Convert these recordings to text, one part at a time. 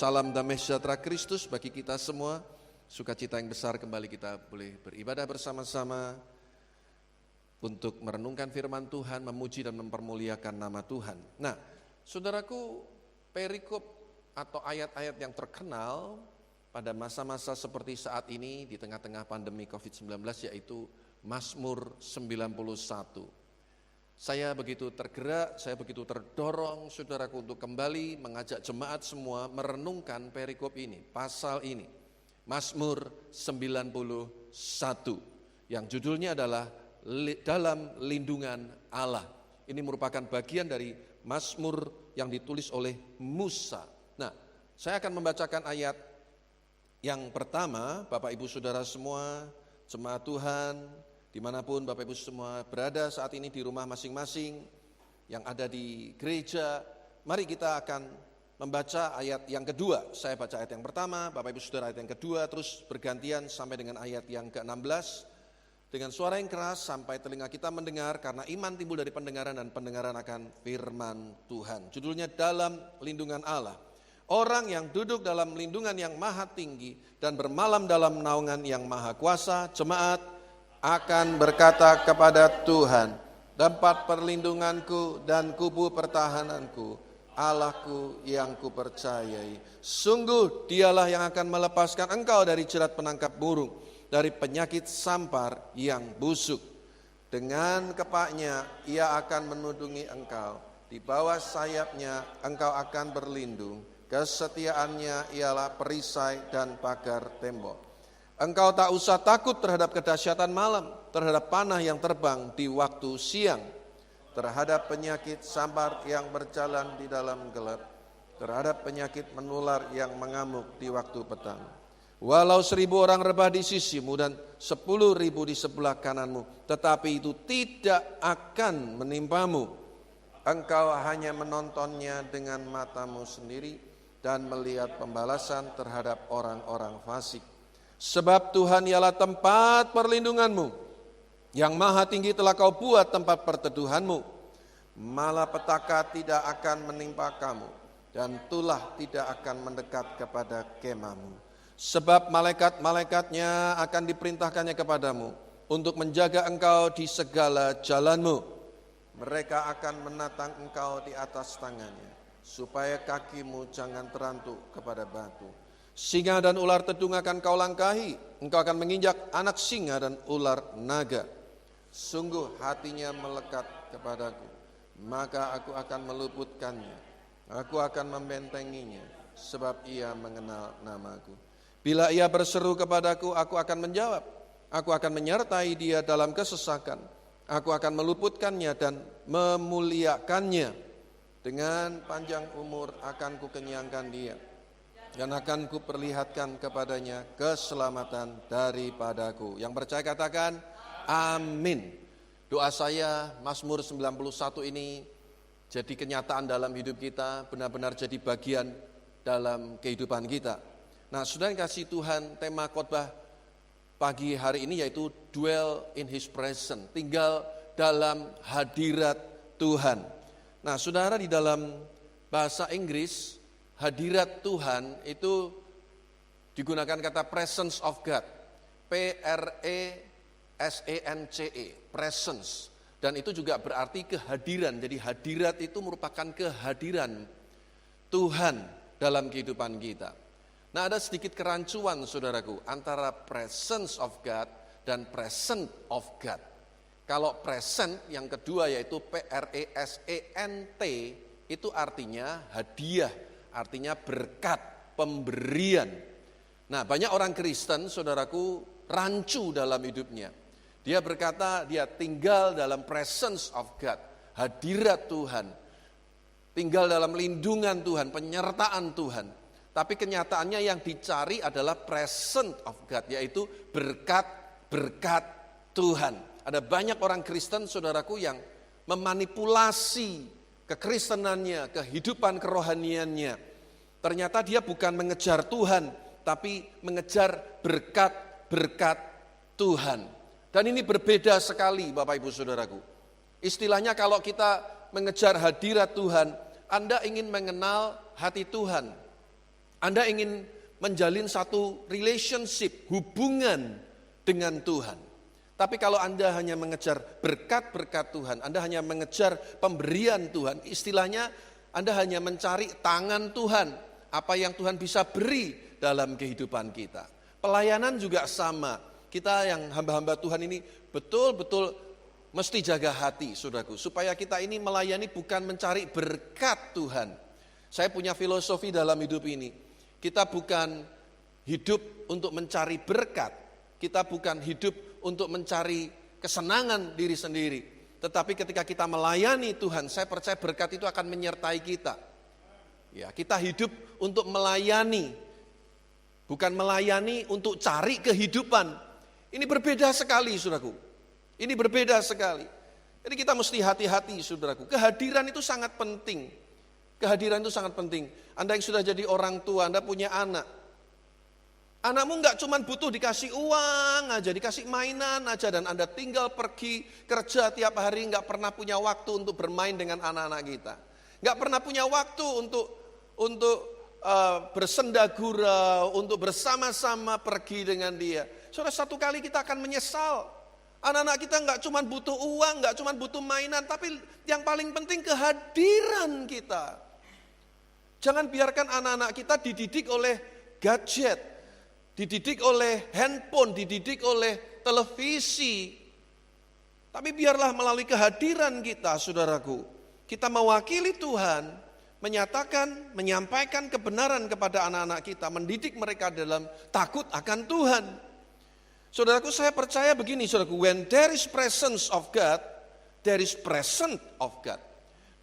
Salam damai sejahtera Kristus bagi kita semua. Sukacita yang besar kembali kita boleh beribadah bersama-sama untuk merenungkan firman Tuhan, memuji dan mempermuliakan nama Tuhan. Nah, saudaraku, perikop atau ayat-ayat yang terkenal pada masa-masa seperti saat ini di tengah-tengah pandemi COVID-19 yaitu Mazmur 91. Saya begitu tergerak, saya begitu terdorong saudaraku untuk kembali mengajak jemaat semua merenungkan perikop ini, pasal ini. Mazmur 91 yang judulnya adalah dalam lindungan Allah. Ini merupakan bagian dari Mazmur yang ditulis oleh Musa. Nah, saya akan membacakan ayat yang pertama, Bapak Ibu Saudara semua, jemaat Tuhan, dimanapun Bapak Ibu semua berada saat ini di rumah masing-masing, yang ada di gereja, mari kita akan membaca ayat yang kedua. Saya baca ayat yang pertama, Bapak Ibu Saudara ayat yang kedua, terus bergantian sampai dengan ayat yang ke-16. Dengan suara yang keras sampai telinga kita mendengar, karena iman timbul dari pendengaran dan pendengaran akan firman Tuhan. Judulnya dalam lindungan Allah. Orang yang duduk dalam lindungan yang maha tinggi dan bermalam dalam naungan yang maha kuasa, jemaat akan berkata kepada Tuhan, tempat perlindunganku dan kubu pertahananku, Allahku yang kupercayai. Sungguh dialah yang akan melepaskan engkau dari jerat penangkap burung, dari penyakit sampar yang busuk. Dengan kepaknya ia akan menudungi engkau, di bawah sayapnya engkau akan berlindung. Kesetiaannya ialah perisai dan pagar tembok. Engkau tak usah takut terhadap kedahsyatan malam, terhadap panah yang terbang di waktu siang, terhadap penyakit sampar yang berjalan di dalam gelap, terhadap penyakit menular yang mengamuk di waktu petang. Walau 1.000 orang rebah di sisimu dan 10.000 di sebelah kananmu, tetapi itu tidak akan menimpamu. Engkau hanya menontonnya dengan matamu sendiri dan melihat pembalasan terhadap orang-orang fasik. Sebab Tuhan ialah tempat perlindunganmu, yang maha tinggi telah kau buat tempat perteduhanmu. Malapetaka tidak akan menimpa kamu, dan tulah tidak akan mendekat kepada kemahmu. Sebab malaikat-malaikatnya akan diperintahkannya kepadamu, untuk menjaga engkau di segala jalanmu. Mereka akan menatang engkau di atas tangannya, supaya kakimu jangan terantuk kepada batu. Singa dan ular tedung akan kau langkahi, engkau akan menginjak anak singa dan ular naga. Sungguh hatinya melekat kepadaku, maka aku akan meluputkannya, aku akan membentenginya, sebab ia mengenal namaku. Bila ia berseru kepadaku, aku akan menjawab, aku akan menyertai dia dalam kesesakan, aku akan meluputkannya dan memuliakannya. Dengan panjang umur akan kukenyangkan dia, dan akan kuperlihatkan kepadanya keselamatan daripadaku. Yang percaya katakan amin. Doa saya Mazmur 91 ini jadi kenyataan dalam hidup kita, benar-benar jadi bagian dalam kehidupan kita. Nah, saudara yang kasih Tuhan, tema khotbah pagi hari ini yaitu dwell in his presence, tinggal dalam hadirat Tuhan. Nah, saudara, di dalam bahasa Inggris hadirat Tuhan itu digunakan kata presence of God, P-R-E-S-E-N-C-E, presence. Dan itu juga berarti kehadiran. Jadi hadirat itu merupakan kehadiran Tuhan dalam kehidupan kita. Nah, ada sedikit kerancuan saudaraku antara presence of God dan present of God. Kalau present yang kedua yaitu P-R-E-S-E-N-T itu artinya hadiah, artinya berkat, pemberian. Nah, banyak orang Kristen, saudaraku, rancu dalam hidupnya. Dia berkata dia tinggal dalam presence of God, hadirat Tuhan. Tinggal dalam lindungan Tuhan, penyertaan Tuhan. Tapi kenyataannya yang dicari adalah present of God, yaitu berkat-berkat Tuhan. Ada banyak orang Kristen, saudaraku, yang memanipulasi kekristenannya, kehidupan kerohaniannya. Ternyata dia bukan mengejar Tuhan, tapi mengejar berkat-berkat Tuhan. Dan ini berbeda sekali Bapak Ibu Saudaraku. Istilahnya kalau kita mengejar hadirat Tuhan, Anda ingin mengenal hati Tuhan. Anda ingin menjalin satu relationship, hubungan dengan Tuhan. Tapi kalau Anda hanya mengejar berkat-berkat Tuhan, Anda hanya mengejar pemberian Tuhan, istilahnya Anda hanya mencari tangan Tuhan, apa yang Tuhan bisa beri dalam kehidupan kita. Pelayanan juga sama, kita yang hamba-hamba Tuhan ini betul-betul mesti jaga hati, saudaraku, supaya kita ini melayani bukan mencari berkat Tuhan. Saya punya filosofi dalam hidup ini, kita bukan hidup untuk mencari berkat, kita bukan hidup untuk mencari kesenangan diri sendiri. Tetapi ketika kita melayani Tuhan, saya percaya berkat itu akan menyertai kita. Ya, kita hidup untuk melayani, bukan melayani untuk cari kehidupan. Ini berbeda sekali, saudaraku. Ini berbeda sekali. Jadi kita mesti hati-hati, saudaraku. Kehadiran itu sangat penting. Kehadiran itu sangat penting. Anda yang sudah jadi orang tua, Anda punya anak. Anakmu enggak cuma butuh dikasih uang aja, dikasih mainan aja, dan Anda tinggal pergi kerja tiap hari, enggak pernah punya waktu untuk bermain dengan anak-anak kita. Enggak pernah punya waktu untuk bersenda gurau, untuk bersama-sama pergi dengan dia. Saudara, satu kali kita akan menyesal. Anak-anak kita enggak cuma butuh uang, enggak cuma butuh mainan, tapi yang paling penting kehadiran kita. Jangan biarkan anak-anak kita dididik oleh gadget, dididik oleh handphone, dididik oleh televisi. Tapi biarlah melalui kehadiran kita, saudaraku, kita mewakili Tuhan, menyatakan, menyampaikan kebenaran kepada anak-anak kita, mendidik mereka dalam takut akan Tuhan. Saudaraku, saya percaya begini, saudaraku, when there is presence of God, there is presence of God.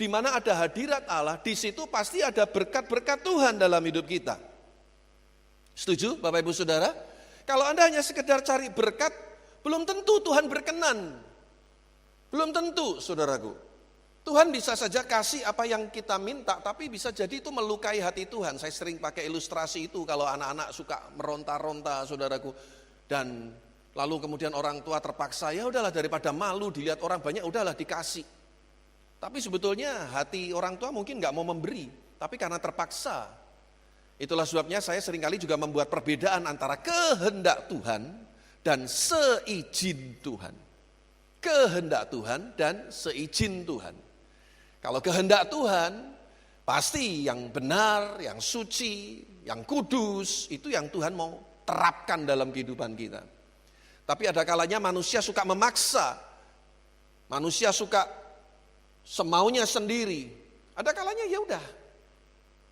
Di mana ada hadirat Allah, di situ pasti ada berkat-berkat Tuhan dalam hidup kita. Setuju Bapak Ibu Saudara? Kalau Anda hanya sekedar cari berkat, belum tentu Tuhan berkenan. Belum tentu, saudaraku. Tuhan bisa saja kasih apa yang kita minta, tapi bisa jadi itu melukai hati Tuhan. Saya sering pakai ilustrasi itu kalau anak-anak suka meronta-ronta, saudaraku. Dan lalu kemudian orang tua terpaksa, ya udahlah daripada malu dilihat orang banyak, udahlah dikasih. Tapi sebetulnya hati orang tua mungkin gak mau memberi, tapi karena terpaksa. Itulah sebabnya saya seringkali juga membuat perbedaan antara kehendak Tuhan dan seizin Tuhan. Kehendak Tuhan dan seizin Tuhan. Kalau kehendak Tuhan, pasti yang benar, yang suci, yang kudus, itu yang Tuhan mau terapkan dalam kehidupan kita. Tapi ada kalanya manusia suka memaksa, manusia suka semaunya sendiri. Ada kalanya ya udah,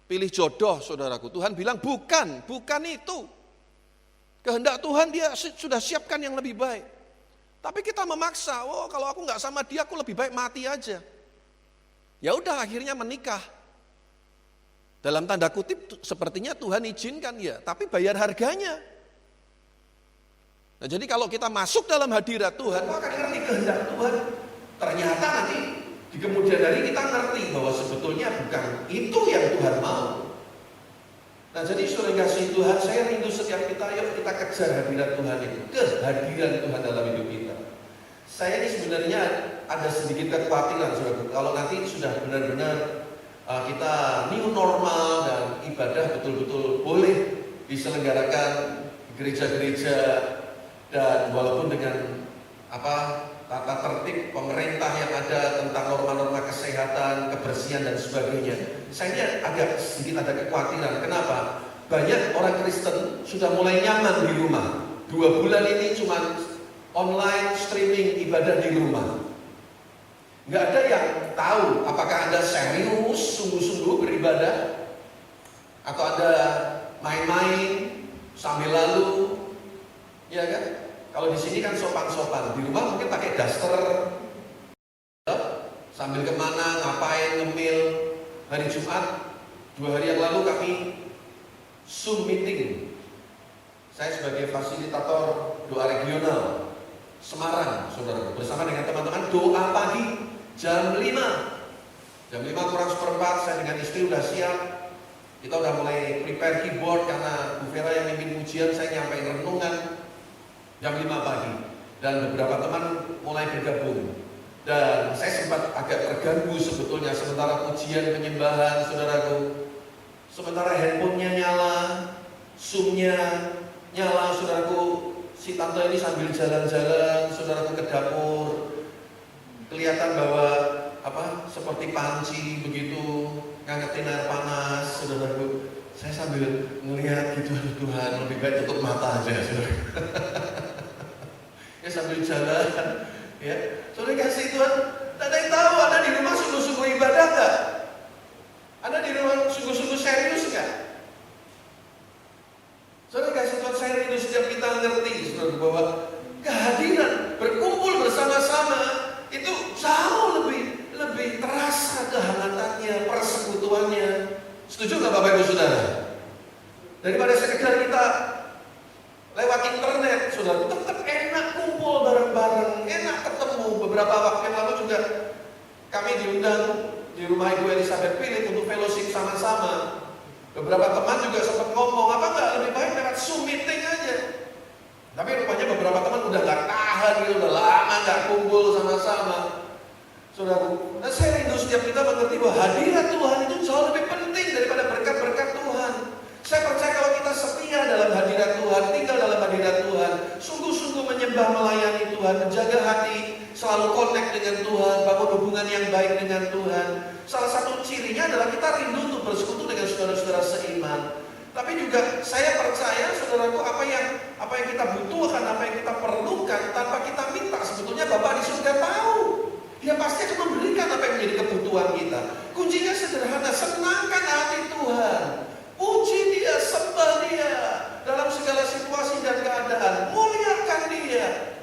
pilih jodoh, saudaraku. Tuhan bilang bukan itu. Kehendak Tuhan dia sudah siapkan yang lebih baik. Tapi kita memaksa, kalau aku nggak sama dia, aku lebih baik mati aja. Ya udah, akhirnya menikah. Dalam tanda kutip, sepertinya Tuhan izinkan ya, tapi bayar harganya. Nah, jadi kalau kita masuk dalam hadirat Tuhan, maka ngerti kehendak Tuhan. Ternyata nanti di kemudian hari kita ngerti bahwa sebetulnya bukan itu yang Tuhan mau. Nah, jadi saudara kasih Tuhan, saya rindu setiap kita, yuk kita kejar hadirat Tuhan itu, kehadiran Tuhan dalam hidup kita. Saya ini sebenarnya ada sedikit kekhawatiran, saudara, kalau nanti sudah benar-benar kita new normal dan ibadah betul-betul boleh diselenggarakan di gereja-gereja, dan walaupun dengan tata tertib pemerintah yang ada tentang norma-norma kesehatan, kebersihan dan sebagainya, saya ini agak sedikit ada kekhawatiran. Kenapa? Banyak orang Kristen sudah mulai nyaman di rumah. 2 bulan ini cuma online streaming ibadah di rumah. Nggak ada yang tahu apakah Anda serius, sungguh-sungguh beribadah, atau Anda main-main sambil lalu, ya kan? Kalau di sini kan sopan-sopan, di rumah mungkin pakai daster, sambil kemana, ngapain, ngemil. Hari Jumat 2 hari yang lalu kami Zoom meeting. Saya sebagai fasilitator doa regional Semarang, saudara, bersama dengan teman-teman doa pagi jam 5. Jam 5 kurang seperempat, saya dengan istri udah siap. Kita udah mulai prepare keyboard karena Bu Vera yang mimpin ujian, saya nyampein renungan jam 5 pagi. Dan beberapa teman mulai bergabung. Dan saya sempat agak terganggu sebetulnya sementara ujian penyembahan, saudaraku. sementara handphonenya nyala, Zoom-nya nyala, saudaraku. Si tante ini sambil jalan-jalan, saudaraku, ke dapur, kelihatan bahwa seperti panci begitu, ngangetin air panas, saudaraku. Saya sambil ngelihat gitu, aduh Tuhan, lebih baik tutup mata aja, saudara. Ya sambil jalan, ya. Saudara kasih Tuhan, tak ada yang tahu Anda di rumah sungguh-sungguh ibadah nggak? Anda di rumah sungguh-sungguh serius nggak? Saudara kasih Tuhan, saya rindu setiap kita ngerti, saudara, bahwa kehadiran berkumpul bersama-sama itu jauh lebih terasa kehangatannya, persekutuannya. Setuju nggak Bapak Ibu Saudara? Daripada sekedar kita lewat internet, saudara, tetap enak kumpul bareng-bareng, enak ketemu. Beberapa waktu yang lalu juga kami diundang di rumah Ibu Elizabeth Philip untuk fellowship sama-sama. Beberapa teman juga sempat ngomong, apa nggak lebih baik lewat Zoom meeting aja? Tapi rupanya beberapa teman udah nggak tahan gitu, udah lama nggak kumpul sama-sama. Saudara, dan saya rindu setiap kita mengerti bahwa hadirat Tuhan itu jauh lebih penting daripada berkat-berkat Tuhan. Saya percaya kalau kita setia dalam hadirat Tuhan, tinggal dalam hadirat Tuhan, sungguh-sungguh menyembah, melayani Tuhan, menjaga hati, selalu connect dengan Tuhan, bangun hubungan yang baik dengan Tuhan. Salah satu cirinya adalah kita rindu untuk bersekutu dengan saudara-saudara seiman. Tapi juga saya percaya, saudaraku, apa yang kita butuhkan, apa yang kita perlukan, tanpa kita minta, sebetulnya Bapa di surga tahu. Dia pasti akan memberikan apa yang menjadi kebutuhan kita. Kuncinya sederhana, senangkan hati Tuhan. Puji Dia, sembah Dia dalam segala situasi dan keadaan. Muliakan Dia.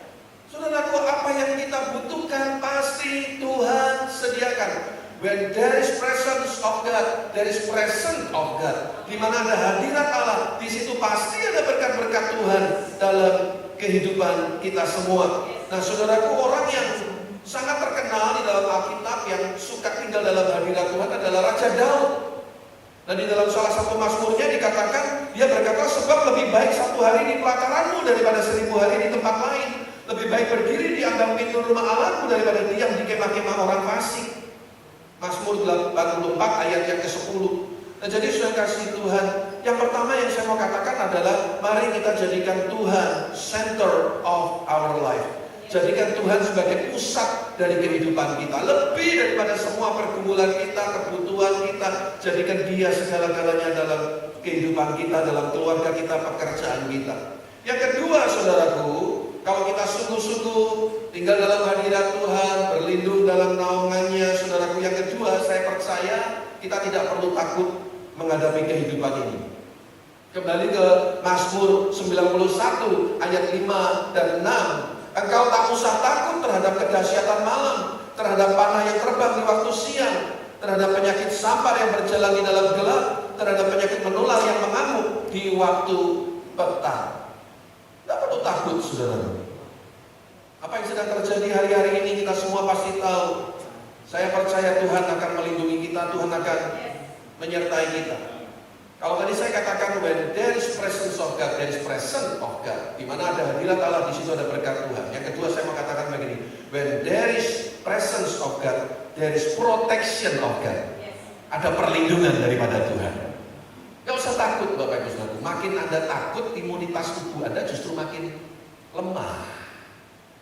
Saudaraku, apa yang kita butuhkan pasti Tuhan sediakan. When there is presence of God, there is presence of God. Di mana ada hadirat Allah, di situ pasti ada berkat-berkat Tuhan dalam kehidupan kita semua. Nah, saudaraku, orang yang sangat terkenal di dalam Alkitab yang suka tinggal dalam hadirat Tuhan adalah Raja Daud. Dan di dalam salah satu mazmurnya dikatakan, dia berkata, sebab lebih baik 1 hari di pelataranmu daripada 1000 hari di tempat lain. Lebih baik berdiri di ambang pintu rumah Allahku daripada diam di kemah-kemah orang fasik. Mazmur 84 ayat yang ke-10. Nah, jadi sudah kasih Tuhan, yang pertama yang saya mau katakan adalah mari kita jadikan Tuhan center of our life. Jadikan Tuhan sebagai pusat dari kehidupan kita. Lebih daripada semua pergumulan kita, kebutuhan kita, jadikan Dia segala-galanya dalam kehidupan kita, dalam keluarga kita, pekerjaan kita. Yang kedua, saudaraku, kalau kita sungguh-sungguh tinggal dalam hadirat Tuhan, berlindung dalam naungannya, saudaraku, yang kedua, saya percaya kita tidak perlu takut menghadapi kehidupan ini. Kembali ke Mazmur 91 ayat 5 dan 6. Engkau tak usah takut terhadap kedahsyatan malam, terhadap panah yang terbang di waktu siang, terhadap penyakit sampar yang berjalan di dalam gelap, terhadap penyakit menular yang mengamuk di waktu petang. Tidak perlu takut, saudara. Apa yang sedang terjadi hari-hari ini kita semua pasti tahu. Saya percaya Tuhan akan melindungi kita, Tuhan akan menyertai kita. Kalau tadi saya katakan when there is presence of God, there is presence of God. Di mana ada hadirat Allah, di situ ada berkat Tuhan. Yang kedua saya mau katakan begini, when there is presence of God, there is protection of God. Ada perlindungan daripada Tuhan. Gak usah takut Bapak Ibu Saudara. Makin Anda takut, imunitas tubuh Anda justru makin lemah.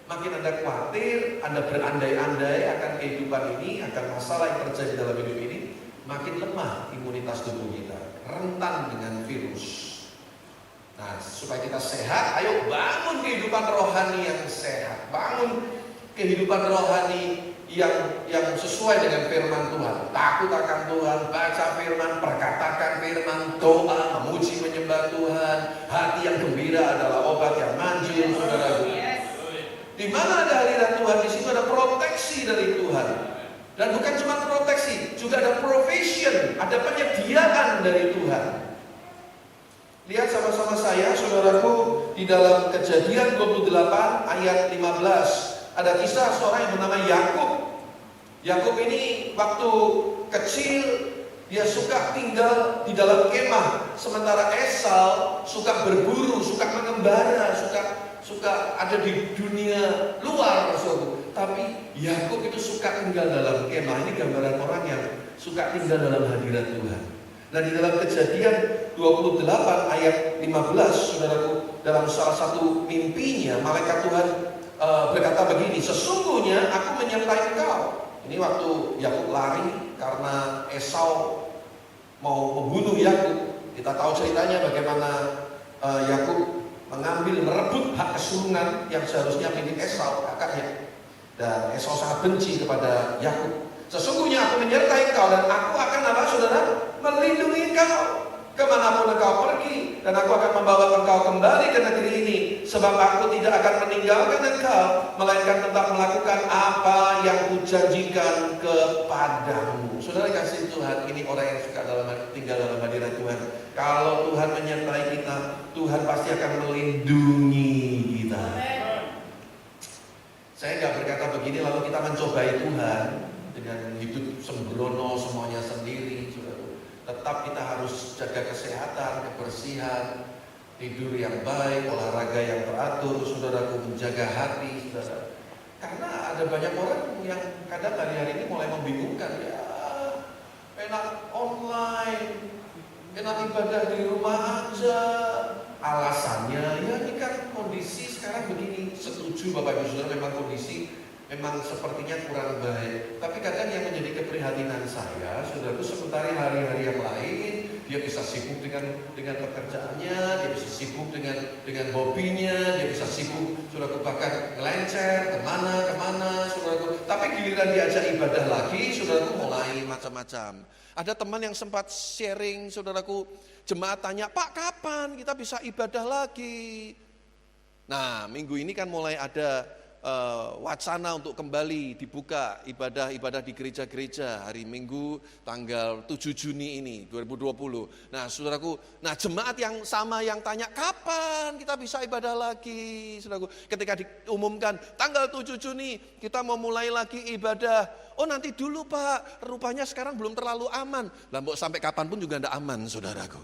Makin Anda khawatir, Anda berandai-andai akan kehidupan ini, akan masalah yang terjadi dalam hidup ini, makin lemah imunitas tubuh kita, rentan dengan virus. Nah, supaya kita sehat, ayo bangun kehidupan rohani yang sehat, bangun kehidupan rohani yang sesuai dengan firman Tuhan. Takut akan Tuhan, baca firman, perkatakan firman, doa, memuji menyembah Tuhan. Hati yang gembira adalah obat yang manjur, saudaraku. Di mana ada hadirat Tuhan, di situ ada proteksi dari Tuhan. Dan bukan cuma proteksi, juga ada provision, ada penyediaan dari Tuhan. Lihat sama-sama saya, saudaraku, di dalam Kejadian 28 ayat 15. Ada kisah seorang yang bernama Yakub. Yakub ini waktu kecil dia suka tinggal di dalam kemah, sementara Esau suka berburu, suka mengembara, suka ada di dunia luar, saudara. Tapi Yakub itu suka tinggal dalam kemah. Ini gambaran orang yang suka tinggal dalam hadirat Tuhan. Nah, di dalam Kejadian 28 ayat 15, saudaraku, dalam salah satu mimpinya malaikat Tuhan berkata begini, sesungguhnya aku menyertai engkau. Ini waktu Yakub lari karena Esau mau membunuh Yakub. Kita tahu ceritanya bagaimana Yakub merebut hak kesulungan yang seharusnya milik Esau, kakaknya. Dan Esau sangat benci kepada Yakub. Sesungguhnya aku menyertai engkau dan aku akan apa, saudara? Melindungi engkau kemanapun engkau pergi, dan aku akan membawa engkau kembali ke negeri ini, sebab aku tidak akan meninggalkan engkau, melainkan tetap melakukan apa yang kujanjikan kepadamu. Saudara kasih Tuhan, ini orang yang suka tinggal dalam hadirat Tuhan. Kalau Tuhan menyertai kita, Tuhan pasti akan melindungi kita. Saya nggak berkata begini lalu kita mencobai Tuhan dengan hidup sembrono semuanya sendiri. Tetap kita harus jaga kesehatan, kebersihan, tidur yang baik, olahraga yang teratur, saudaraku, menjaga hati, saudara. Karena ada banyak orang yang kadang hari-hari ini mulai membingungkan, ya enak online, enak ibadah di rumah aja. Alasannya, ya ini kan kondisi sekarang begini. Setuju Bapak Ibu Saudara, memang kondisi memang sepertinya kurang baik. Tapi kadang yang menjadi keprihatinan saya, saudaraku, sementara hari-hari yang lain dia bisa sibuk dengan pekerjaannya, dia bisa sibuk dengan hobinya, dia bisa sibuk, saudaraku, bahkan ngelencer kemana, saudaraku. Tapi giliran diajak ibadah lagi, saudaraku, mulai macam-macam. Ada teman yang sempat sharing, saudaraku, jemaat tanya, Pak, kapan kita bisa ibadah lagi? Nah, minggu ini kan mulai ada wacana untuk kembali dibuka ibadah di gereja-gereja hari Minggu tanggal 7 Juni ini 2020. Nah, saudaraku, jemaat yang sama yang tanya kapan kita bisa ibadah lagi, saudaraku. Ketika diumumkan tanggal 7 Juni kita mau mulai lagi ibadah. Oh, nanti dulu Pak, rupanya sekarang belum terlalu aman. Lah, mbok sampai kapan pun juga tidak aman, saudaraku.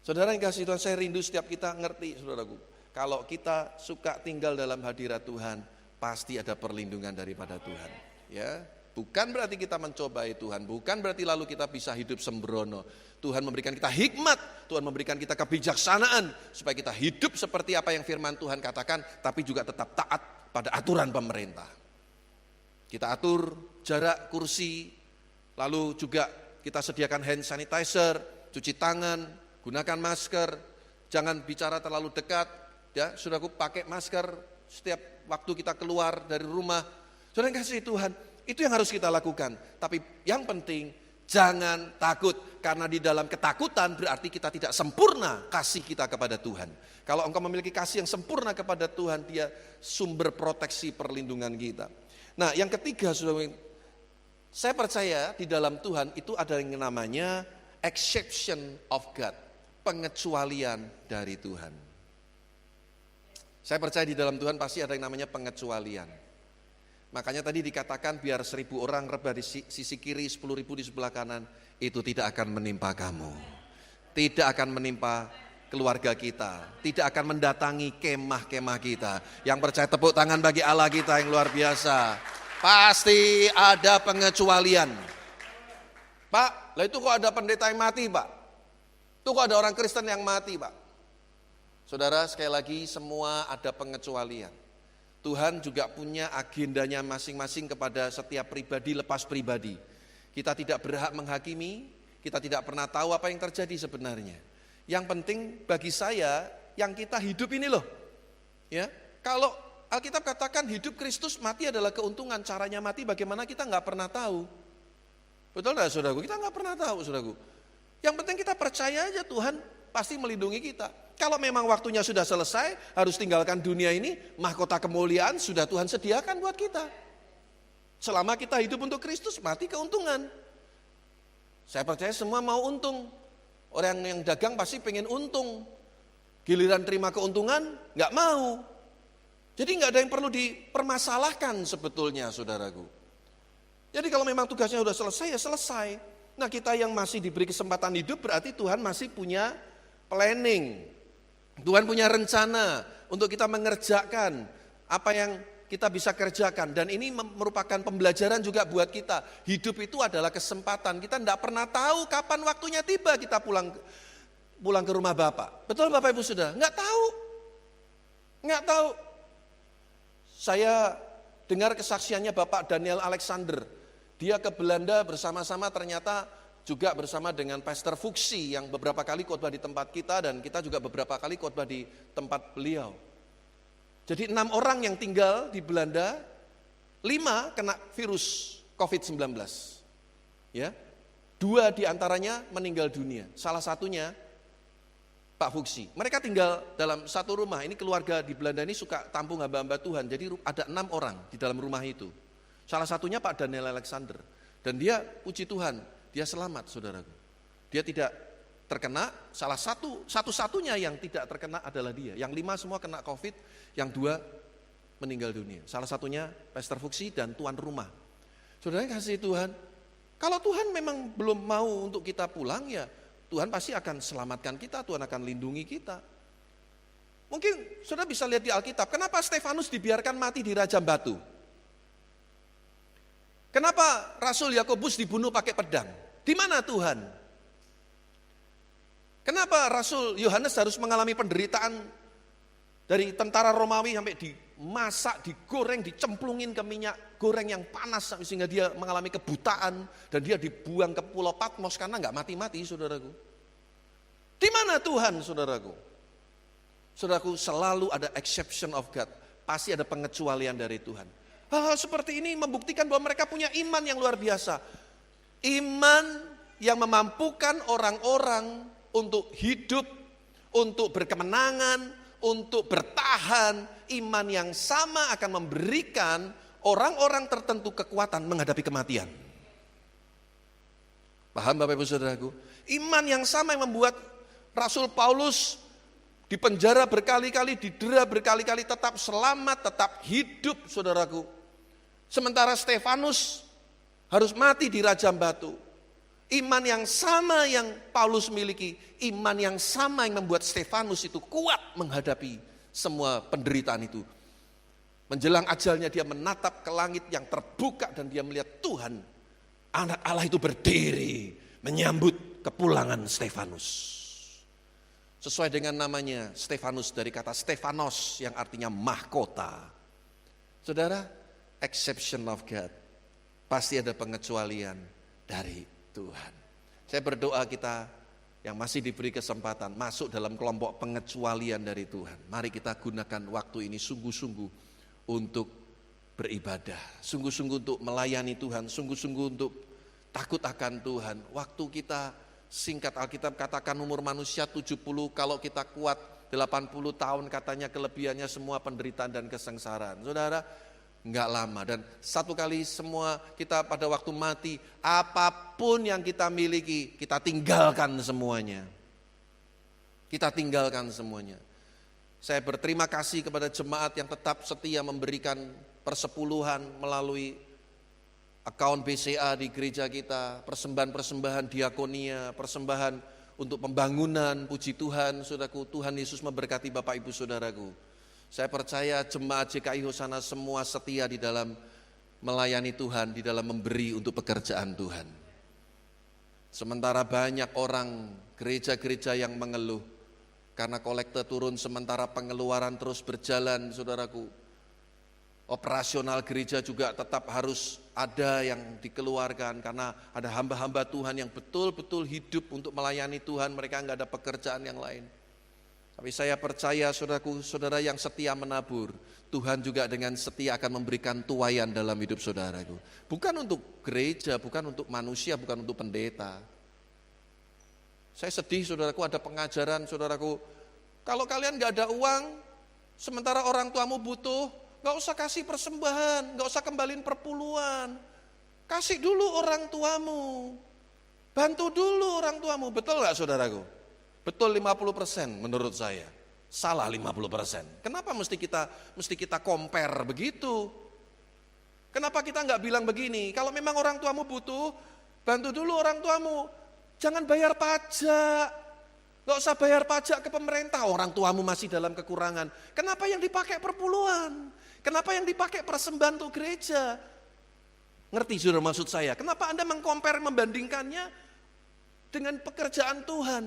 Saudara yang kasih Tuhan, saya rindu setiap kita ngerti, saudaraku. Kalau kita suka tinggal dalam hadirat Tuhan, pasti ada perlindungan daripada Tuhan. Ya, bukan berarti kita mencobai Tuhan, bukan berarti lalu kita bisa hidup sembrono. Tuhan memberikan kita hikmat, Tuhan memberikan kita kebijaksanaan supaya kita hidup seperti apa yang firman Tuhan katakan, tapi juga tetap taat pada aturan pemerintah. Kita atur jarak kursi, lalu juga kita sediakan hand sanitizer, cuci tangan, gunakan masker, jangan bicara terlalu dekat. Ya, saudaraku, pakai masker setiap waktu kita keluar dari rumah. Saudara kasih Tuhan, itu yang harus kita lakukan. Tapi yang penting jangan takut, karena di dalam ketakutan berarti kita tidak sempurna kasih kita kepada Tuhan. Kalau engkau memiliki kasih yang sempurna kepada Tuhan, dia sumber proteksi perlindungan kita. Nah, yang ketiga, saudara, saya percaya di dalam Tuhan itu ada yang namanya exception of God, pengecualian dari Tuhan. Saya percaya di dalam Tuhan pasti ada yang namanya pengecualian. Makanya tadi dikatakan biar 1.000 orang rebah di sisi kiri, 10.000 di sebelah kanan, itu tidak akan menimpa kamu. Tidak akan menimpa keluarga kita, tidak akan mendatangi kemah-kemah kita. Yang percaya tepuk tangan bagi Allah kita yang luar biasa. Pasti ada pengecualian. Pak, lah itu kok ada pendeta yang mati, Pak? Itu kok ada orang Kristen yang mati, Pak? Saudara, sekali lagi semua ada pengecualian. Tuhan juga punya agendanya masing-masing kepada setiap pribadi lepas pribadi. Kita tidak berhak menghakimi, kita tidak pernah tahu apa yang terjadi sebenarnya. Yang penting bagi saya, yang kita hidup ini loh. Ya, kalau Alkitab katakan hidup Kristus, mati adalah keuntungan. Caranya mati bagaimana kita nggak pernah tahu. Betul nggak, saudaraku? Kita nggak pernah tahu, saudaraku. Yang penting kita percaya aja Tuhan pasti melindungi kita. Kalau memang waktunya sudah selesai, harus tinggalkan dunia ini, mahkota kemuliaan sudah Tuhan sediakan buat kita. Selama kita hidup untuk Kristus, mati keuntungan. Saya percaya semua mau untung. Orang yang dagang pasti pengen untung. Giliran terima keuntungan, nggak mau. Jadi nggak ada yang perlu dipermasalahkan sebetulnya, saudaraku. Jadi kalau memang tugasnya sudah selesai, ya selesai. Nah, kita yang masih diberi kesempatan hidup berarti Tuhan masih punya planning. Tuhan punya rencana untuk kita mengerjakan apa yang kita bisa kerjakan. Dan ini merupakan pembelajaran juga buat kita. Hidup itu adalah kesempatan. Kita tidak pernah tahu kapan waktunya tiba kita pulang ke rumah Bapak. Betul Bapak Ibu Saudara? Enggak tahu. Saya dengar kesaksiannya Bapak Daniel Alexander. Dia ke Belanda bersama-sama, ternyata juga bersama dengan Pastor Fuxi yang beberapa kali khotbah di tempat kita, dan kita juga beberapa kali khotbah di tempat beliau. Jadi 6 orang yang tinggal di Belanda, 5 kena virus COVID-19. Ya. 2 diantaranya meninggal dunia. Salah satunya Pak Fuxi. Mereka tinggal dalam satu rumah. Ini keluarga di Belanda ini suka tampung hamba-hamba Tuhan. Jadi ada 6 orang di dalam rumah itu. Salah satunya Pak Daniel Alexander. Dan dia, puji Tuhan, dia selamat saudaraku. Dia tidak terkena, satu-satunya yang tidak terkena adalah dia. Yang 5 semua kena COVID, yang 2 meninggal dunia. Salah satunya Pastor Fuxi dan tuan rumah. Saudara kasih Tuhan, kalau Tuhan memang belum mau untuk kita pulang, ya Tuhan pasti akan selamatkan kita, Tuhan akan lindungi kita. Mungkin saudara bisa lihat di Alkitab, kenapa Stefanus dibiarkan mati di rajam batu? Kenapa Rasul Yakobus dibunuh pakai pedang? Di mana Tuhan? Kenapa Rasul Yohanes harus mengalami penderitaan dari tentara Romawi sampai dimasak, digoreng, dicemplungin ke minyak goreng yang panas sehingga dia mengalami kebutaan dan dia dibuang ke Pulau Patmos karena nggak mati-mati, saudaraku. Di mana Tuhan, saudaraku? Saudaraku, selalu ada exception of God, pasti ada pengecualian dari Tuhan. Hal-hal seperti ini membuktikan bahwa mereka punya iman yang luar biasa. Iman yang memampukan orang-orang untuk hidup, untuk berkemenangan, untuk bertahan. Iman yang sama akan memberikan orang-orang tertentu kekuatan menghadapi kematian. Paham Bapak Ibu Saudaraku? Iman yang sama yang membuat Rasul Paulus dipenjara berkali-kali, didera berkali-kali, tetap selamat, tetap hidup, saudaraku. Sementara Stefanus harus mati di rajam batu. Iman yang sama yang Paulus miliki, iman yang sama yang membuat Stefanus itu kuat menghadapi semua penderitaan itu. Menjelang ajalnya dia menatap ke langit yang terbuka dan dia melihat Tuhan, anak Allah itu berdiri menyambut kepulangan Stefanus. Sesuai dengan namanya Stefanus, dari kata Stefanos yang artinya mahkota. Saudara, exception of God, pasti ada pengecualian dari Tuhan. Saya berdoa kita yang masih diberi kesempatan masuk dalam kelompok pengecualian dari Tuhan. Mari kita gunakan waktu ini sungguh-sungguh untuk beribadah, sungguh-sungguh untuk melayani Tuhan, sungguh-sungguh untuk takut akan Tuhan. Waktu kita singkat, Alkitab katakan umur manusia 70, kalau kita kuat 80 tahun katanya kelebihannya semua penderitaan dan kesengsaraan. Saudara, enggak lama, dan satu kali semua kita pada waktu mati, apapun yang kita miliki, kita tinggalkan semuanya. Kita tinggalkan semuanya. Saya berterima kasih kepada jemaat yang tetap setia memberikan persepuluhan melalui account BCA di gereja kita, persembahan-persembahan diakonia, persembahan untuk pembangunan, puji Tuhan, saudaraku, Tuhan Yesus memberkati Bapak Ibu Saudaraku. Saya percaya jemaat JKI Hosana semua setia di dalam melayani Tuhan, di dalam memberi untuk pekerjaan Tuhan. Sementara banyak orang, gereja-gereja yang mengeluh, karena kolekte turun sementara pengeluaran terus berjalan, saudaraku. Operasional gereja juga tetap harus ada yang dikeluarkan karena ada hamba-hamba Tuhan yang betul-betul hidup untuk melayani Tuhan, mereka enggak ada pekerjaan yang lain. Tapi saya percaya saudaraku, saudara yang setia menabur, Tuhan juga dengan setia akan memberikan tuaian dalam hidup saudaraku. Bukan untuk gereja, bukan untuk manusia, bukan untuk pendeta. Saya sedih saudaraku, ada pengajaran saudaraku, kalau kalian enggak ada uang, sementara orang tuamu butuh, gak usah kasih persembahan, gak usah kembaliin perpuluhan. Kasih dulu orang tuamu, bantu dulu orang tuamu. Betul gak saudaraku? Betul 50% menurut saya. Salah 50%. Kenapa mesti kita compare begitu? Kenapa kita gak bilang begini? Kalau memang orang tuamu butuh, bantu dulu orang tuamu. Jangan bayar pajak. Gak usah bayar pajak ke pemerintah, orang tuamu masih dalam kekurangan. Kenapa yang dipakai perpuluhan? Kenapa yang dipakai persembahan untuk gereja? Ngerti saudara maksud saya? Kenapa Anda membandingkannya dengan pekerjaan Tuhan?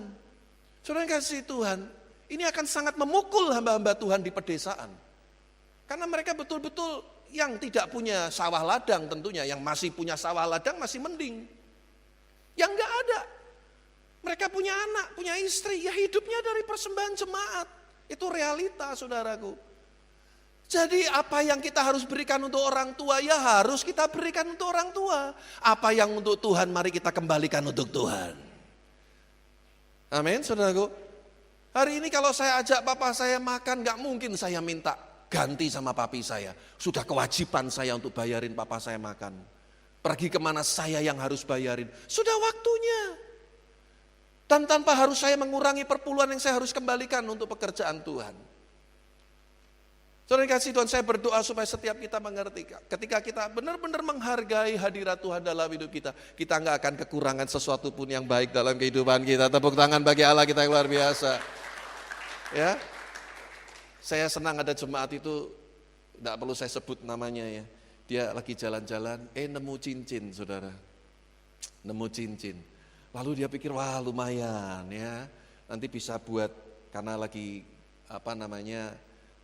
Saudara yang kasih Tuhan, ini akan sangat memukul hamba-hamba Tuhan di pedesaan. Karena mereka betul-betul yang tidak punya sawah ladang tentunya, yang masih punya sawah ladang masih mending. Yang enggak ada. Mereka punya anak, punya istri, ya hidupnya dari persembahan jemaat. Itu realita saudaraku. Jadi apa yang kita harus berikan untuk orang tua, ya harus kita berikan untuk orang tua. Apa yang untuk Tuhan, mari kita kembalikan untuk Tuhan. Amin saudaraku. Hari ini kalau saya ajak papa saya makan, gak mungkin saya minta ganti sama papi saya. Sudah kewajiban saya untuk bayarin papa saya makan. Pergi kemana saya yang harus bayarin. Sudah waktunya. Dan tanpa harus saya mengurangi perpuluhan yang saya harus kembalikan untuk pekerjaan Tuhan. Saudara kasih Tuhan, saya berdoa supaya setiap kita mengerti. Ketika kita benar-benar menghargai hadirat Tuhan dalam hidup kita, kita nggak akan kekurangan sesuatu pun yang baik dalam kehidupan kita. Tepuk tangan bagi Allah kita yang luar biasa. Ya, saya senang ada jemaat itu, tidak perlu saya sebut namanya ya. Dia lagi jalan-jalan, nemu cincin saudara, nemu cincin. Lalu dia pikir, wah lumayan ya, nanti bisa buat, karena lagi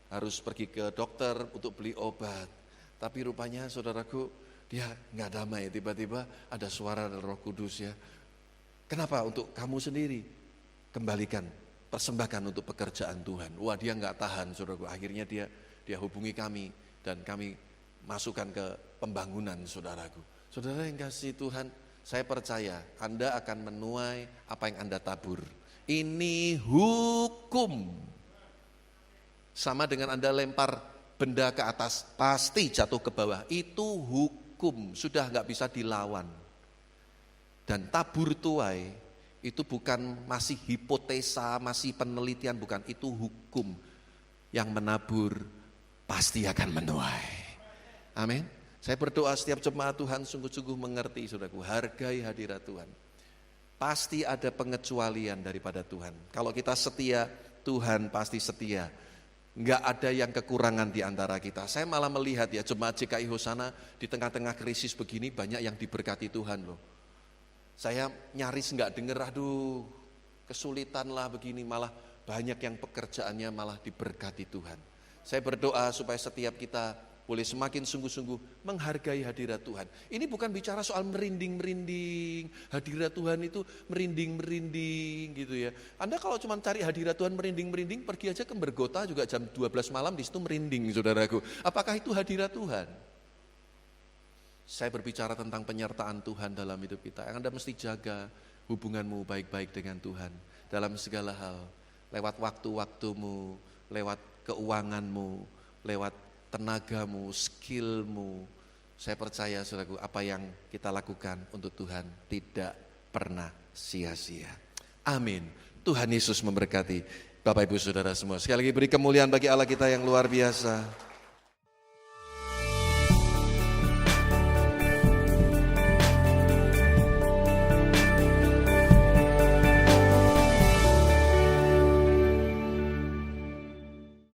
harus pergi ke dokter untuk beli obat. Tapi rupanya saudaraku, dia nggak damai, tiba-tiba ada suara dari Roh Kudus ya. Kenapa? Untuk kamu sendiri, kembalikan, persembahkan untuk pekerjaan Tuhan. Wah dia nggak tahan saudaraku, akhirnya dia hubungi kami dan kami masukkan ke pembangunan saudaraku. Saudara yang kasih Tuhan, saya percaya Anda akan menuai apa yang Anda tabur. Ini hukum. Sama dengan Anda lempar benda ke atas, pasti jatuh ke bawah. Itu hukum, sudah nggak bisa dilawan. Dan tabur tuai itu bukan masih hipotesa, masih penelitian, bukan. Itu hukum. Yang menabur pasti akan menuai. Amin. Saya berdoa setiap jemaat Tuhan sungguh-sungguh mengerti saudaraku, hargai hadirat Tuhan. Pasti ada pengecualian daripada Tuhan. Kalau kita setia, Tuhan pasti setia. Enggak ada yang kekurangan di antara kita. Saya malah melihat ya jemaat GKI Hosana di tengah-tengah krisis begini banyak yang diberkati Tuhan loh. Saya nyaris enggak dengar, aduh kesulitan lah begini, malah banyak yang pekerjaannya malah diberkati Tuhan. Saya berdoa supaya setiap kita boleh semakin sungguh-sungguh menghargai hadirat Tuhan. Ini bukan bicara soal merinding-merinding, hadirat Tuhan itu merinding-merinding gitu ya. Anda kalau cuma cari hadirat Tuhan merinding-merinding, pergi aja ke Bergota juga jam 12 malam di situ merinding saudaraku. Apakah itu hadirat Tuhan? Saya berbicara tentang penyertaan Tuhan dalam hidup kita. Yang Anda mesti jaga hubunganmu baik-baik dengan Tuhan dalam segala hal. Lewat waktu-waktumu, lewat keuanganmu, lewat tenagamu, skillmu. Saya percaya saudaraku, apa yang kita lakukan untuk Tuhan tidak pernah sia-sia. Amin. Tuhan Yesus memberkati Bapak Ibu Saudara semua. Sekali lagi beri kemuliaan bagi Allah kita yang luar biasa.